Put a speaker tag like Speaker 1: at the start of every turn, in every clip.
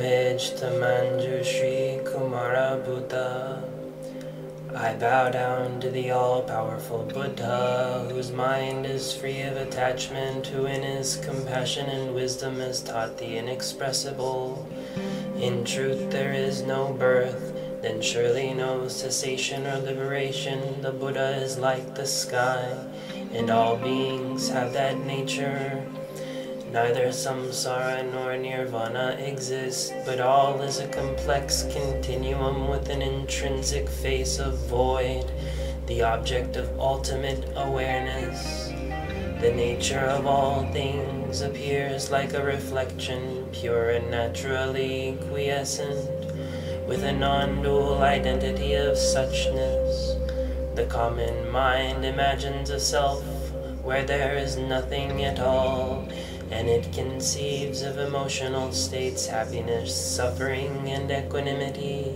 Speaker 1: homage to Manjushri Kumara Buddha. I bow down to the all-powerful Buddha, whose mind is free of attachment, who in his compassion and wisdom has taught the inexpressible. In truth there is no birth, then surely no cessation or liberation. The Buddha is like the sky, and all beings have that nature. Neither samsara nor nirvana exist, but all is a complex continuum with an intrinsic face of void, the object of ultimate awareness. The nature of all things appears like a reflection, pure and naturally quiescent, with a non-dual identity of suchness. The common mind imagines a self where there is nothing at all, and it conceives of emotional states, happiness, suffering, and equanimity.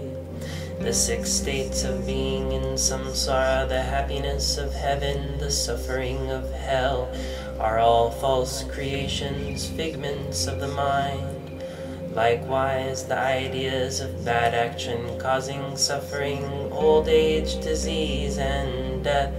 Speaker 1: The 6 states of being in samsara, the happiness of heaven, the suffering of hell, are all false creations, figments of the mind. Likewise, the ideas of bad action causing suffering, old age, disease, and death,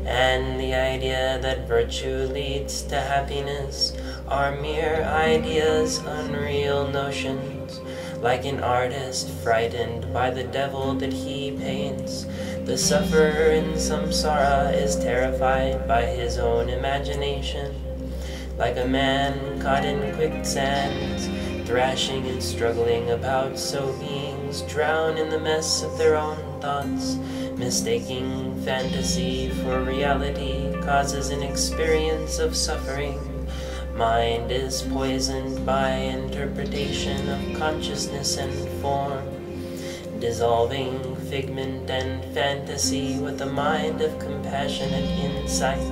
Speaker 1: and the idea that virtue leads to happiness are mere ideas, unreal notions. Like an artist frightened by the devil that he paints, the sufferer in samsara is terrified by his own imagination. Like a man caught in quicksands, thrashing and struggling about, so beings drown in the mess of their own thoughts. Mistaking fantasy for reality causes an experience of suffering. Mind is poisoned by interpretation of consciousness and form. Dissolving figment and fantasy with a mind of compassionate insight,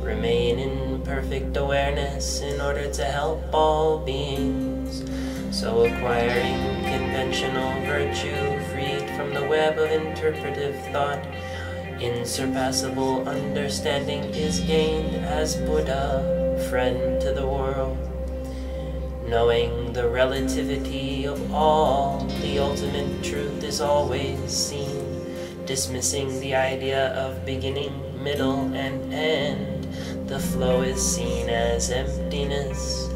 Speaker 1: remain in perfect awareness in order to help all beings. So acquiring conventional virtue, freed from the web of interpretive thought, insurpassable understanding is gained as Buddha, friend to the world. Knowing the relativity of all, the ultimate truth is always seen. Dismissing the idea of beginning, middle, and end, the flow is seen as emptiness.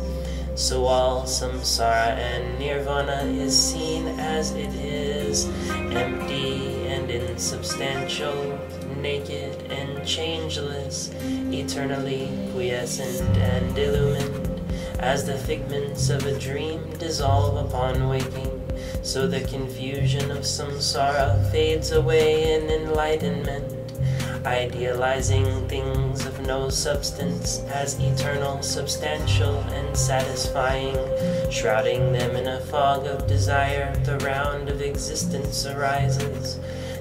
Speaker 1: So all samsara and nirvana is seen as it is, empty and insubstantial, naked and changeless, eternally quiescent and illumined. As the figments of a dream dissolve upon waking, so the confusion of samsara fades away in enlightenment, idealizing things of no substance as eternal, substantial, and satisfying, shrouding them in a fog of desire. The round of existence arises.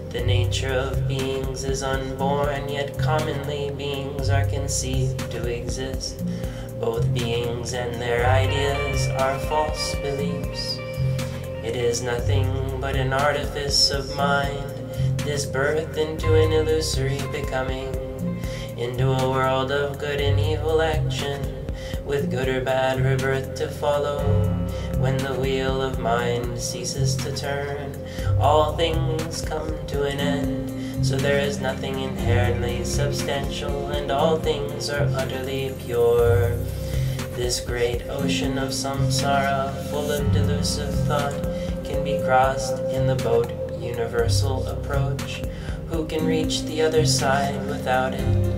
Speaker 1: The nature of beings is unborn, yet commonly beings are conceived to exist. Both beings and their ideas are false beliefs. It is nothing but an artifice of mind, this birth into an illusory becoming, into a world of good and evil action, with good or bad rebirth to follow. When the wheel of mind ceases to turn, all things come to an end, so there is nothing inherently substantial, and all things are utterly pure. This great ocean of samsara, full of delusive thought, can be crossed in the boat universal approach. Who can reach the other side without it?